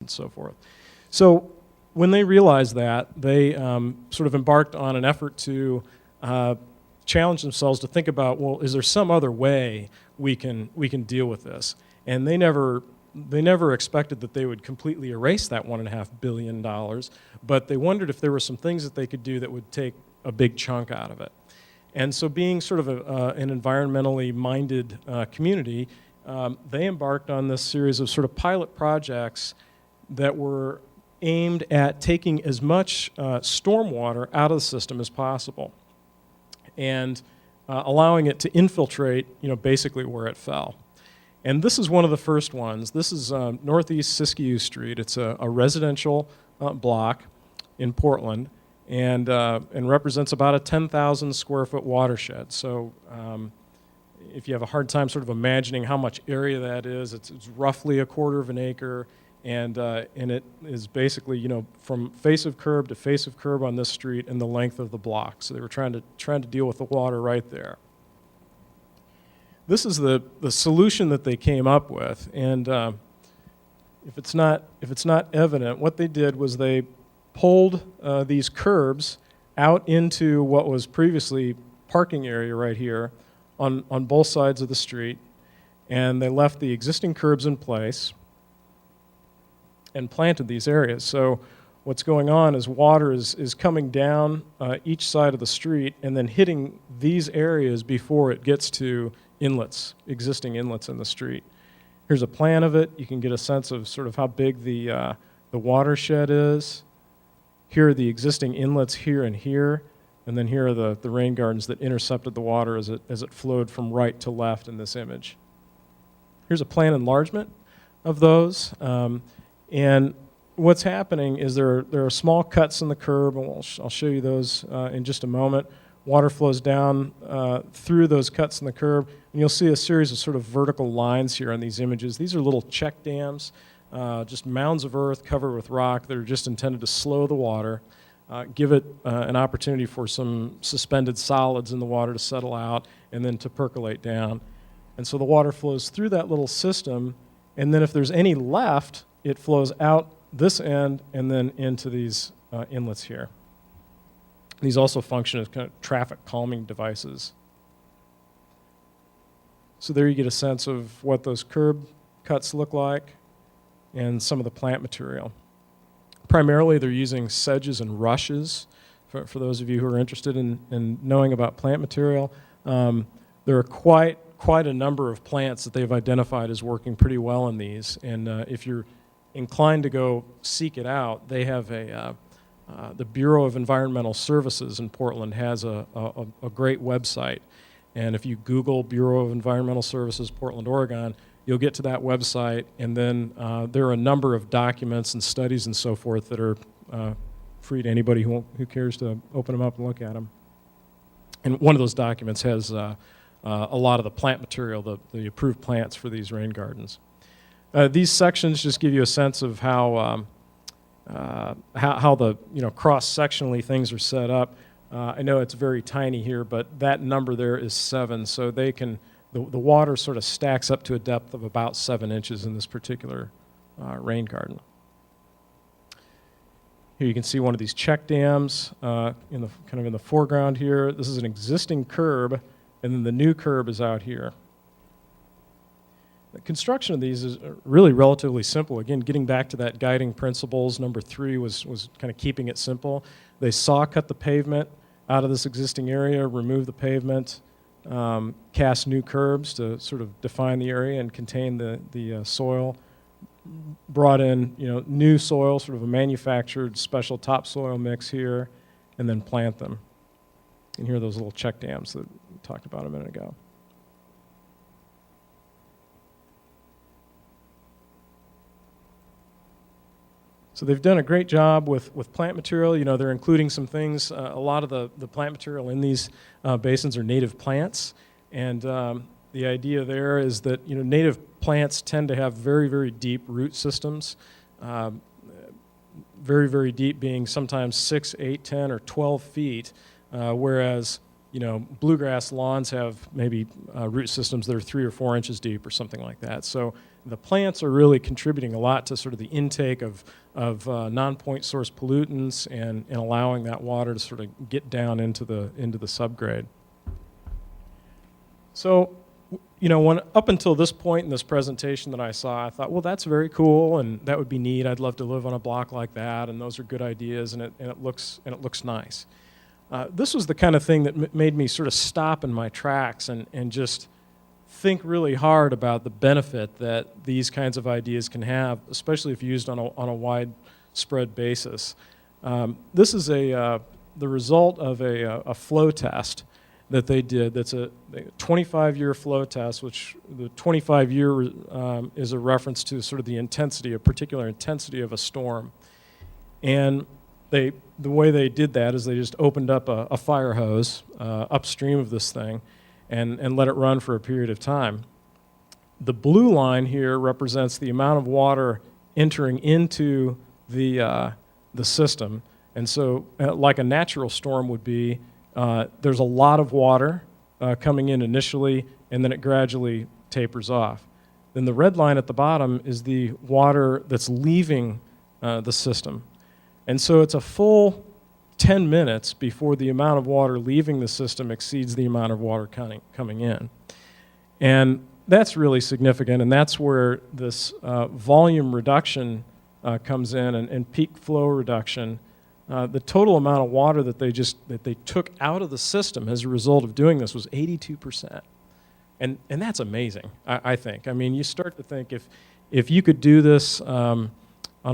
and so forth. So when they realized that, they sort of embarked on an effort to challenge themselves to think about, well, is there some other way we can deal with this? And they never expected that they would completely erase that $1.5 billion, but they wondered if there were some things that they could do that would take a big chunk out of it. And so being sort of an environmentally minded community, they embarked on this series of sort of pilot projects that were aimed at taking as much stormwater out of the system as possible and allowing it to infiltrate, basically where it fell. And this is one of the first ones. This is Northeast Siskiyou Street. It's a residential block in Portland, and represents about a 10,000 square foot watershed. So if you have a hard time sort of imagining how much area that is, it's roughly a quarter of an acre, and it is basically, from face of curb to face of curb on this street and the length of the block. So they were trying to deal with the water right there. This is the solution that they came up with, and if it's not evident, what they did was they pulled these curbs out into what was previously parking area right here on both sides of the street, and they left the existing curbs in place and planted these areas. So what's going on is water is coming down each side of the street and then hitting these areas before it gets to inlets, existing inlets in the street. Here's a plan of it. You can get a sense of sort of how big the watershed is. Here are the existing inlets here and here, and then here are the rain gardens that intercepted the water as it flowed from right to left in this image. Here's a plan enlargement of those, and what's happening is there are small cuts in the curb, and I'll show you those in just a moment. Water flows down through those cuts in the curb, and you'll see a series of sort of vertical lines here on these images. These are little check dams, just mounds of earth covered with rock that are just intended to slow the water, give it an opportunity for some suspended solids in the water to settle out and then to percolate down. And so the water flows through that little system, and then if there's any left, it flows out this end and then into these inlets here. These also function as kind of traffic calming devices. So there you get a sense of what those curb cuts look like and some of the plant material. Primarily they're using sedges and rushes. For those of you who are interested in knowing about plant material, there are quite a number of plants that they've identified as working pretty well in these. And if you're inclined to go seek it out, they have the Bureau of Environmental Services in Portland has a great website. And if you Google Bureau of Environmental Services, Portland, Oregon, you'll get to that website, and then there are a number of documents and studies and so forth that are free to anybody who cares to open them up and look at them. And one of those documents has a lot of the plant material, the approved plants for these rain gardens. These sections just give you a sense of how the cross-sectionally things are set up. I know it's very tiny here, but that number there is 7, so they can the water sort of stacks up to a depth of about 7 inches in this particular rain garden. Here you can see one of these check dams in the foreground here. This is an existing curb, and then the new curb is out here. The construction of these is really relatively simple. Again, getting back to that guiding principles, number 3 was kind of keeping it simple. They saw cut the pavement out of this existing area, remove the pavement, cast new curbs to sort of define the area and contain the soil, brought in new soil, sort of a manufactured special topsoil mix here, and then plant them. And here are those little check dams that we talked about a minute ago. So they've done a great job with plant material. They're including some things. A lot of the plant material in these basins are native plants. And the idea there is that native plants tend to have very, very deep root systems. Very, very deep being sometimes 6, 8, 10, or 12 feet. Whereas bluegrass lawns have maybe root systems that are 3 or 4 inches deep or something like that. So the plants are really contributing a lot to sort of the intake of non-point source pollutants and allowing that water to sort of get down into the subgrade. So, you know, when up until this point in this presentation that I saw, I thought, well, that's very cool, and that would be neat. I'd love to live on a block like that, and those are good ideas, and it looks nice. This was the kind of thing that made me sort of stop in my tracks and just think really hard about the benefit that these kinds of ideas can have, especially if used on a widespread basis. This is the result of a flow test that they did. That's a 25-year flow test, which the 25-year is a reference to sort of the intensity, a particular intensity of a storm. And the way they did that is they just opened up a fire hose upstream of this thing and let it run for a period of time. The blue line here represents the amount of water entering into the system. And so like a natural storm would be, there's a lot of water coming in initially, and then it gradually tapers off. Then the red line at the bottom is the water that's leaving the system. And so it's a full 10 minutes before the amount of water leaving the system exceeds the amount of water coming in. And that's really significant, and that's where this volume reduction comes in and peak flow reduction. The total amount of water that they took out of the system as a result of doing this was 82%. And that's amazing, I think. I mean, you start to think if you could do this on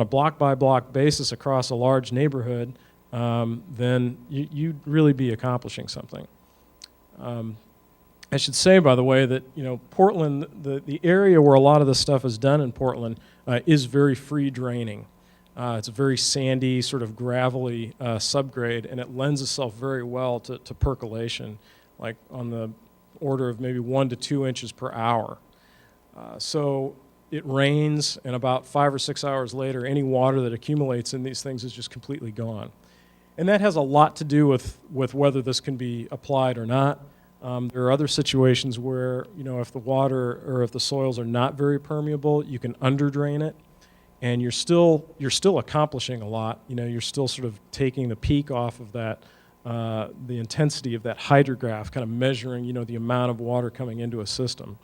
a block-by-block basis across a large neighborhood, then you'd really be accomplishing something. I should say, by the way, that Portland, the area where a lot of this stuff is done in Portland is very free draining. It's a very sandy, sort of gravelly subgrade, and it lends itself very well to percolation, like on the order of maybe 1 to 2 inches per hour. So it rains, and about 5 or 6 hours later, any water that accumulates in these things is just completely gone. And that has a lot to do with whether this can be applied or not. There are other situations where, if the water or if the soils are not very permeable, you can underdrain it, and you're still accomplishing a lot. You're still sort of taking the peak off of that, the intensity of that hydrograph, kind of measuring, the amount of water coming into a system.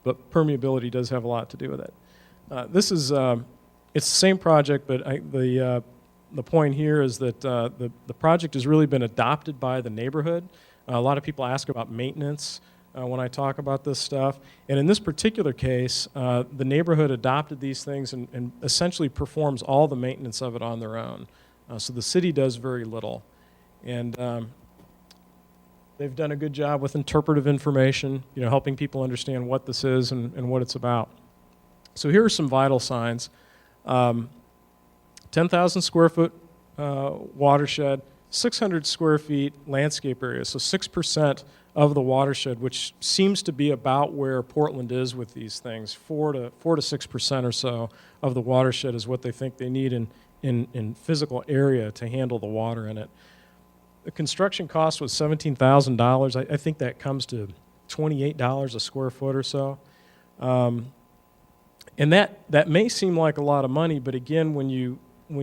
But permeability does have a lot to do with it. This is it's the same project, but the point here is that the project has really been adopted by the neighborhood. A lot of people ask about maintenance when I talk about this stuff. And in this particular case, the neighborhood adopted these things and essentially performs all the maintenance of it on their own. So the city does very little. And they've done a good job with interpretive information, helping people understand what this is and what it's about. So here are some vital signs. 10,000 square foot watershed, 600 square feet landscape area, so 6% of the watershed, which seems to be about where Portland is with these things. 4 to 6% or so of the watershed is what they think they need in physical area to handle the water in it. The construction cost was $17,000. I think that comes to $28 a square foot or so. And that may seem like a lot of money, but again, when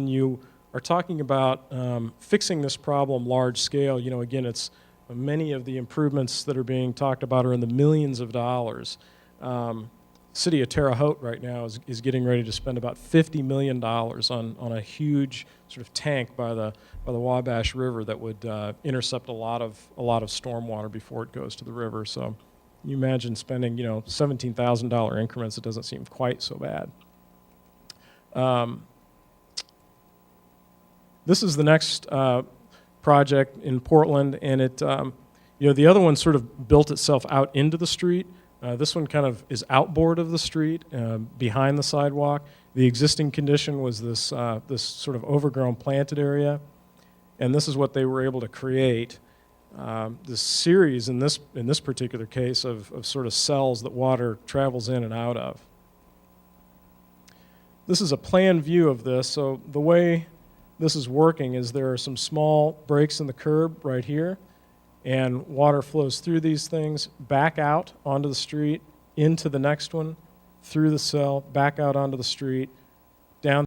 you are talking about fixing this problem large scale, again, it's many of the improvements that are being talked about are in the millions of dollars. City of Terre Haute right now is getting ready to spend about $50 million on a huge sort of tank by the Wabash River that would intercept a lot of stormwater before it goes to the river. So you imagine spending $17,000 increments. It doesn't seem quite so bad. This is the next project in Portland, and it the other one sort of built itself out into the street. This one kind of is outboard of the street, behind the sidewalk. The existing condition was this sort of overgrown planted area, and this is what they were able to create. This series in this particular case of sort of cells that water travels in and out of. This is a plan view of this. So the way this is working is there are some small breaks in the curb right here, and water flows through these things, back out onto the street, into the next one, through the cell, back out onto the street,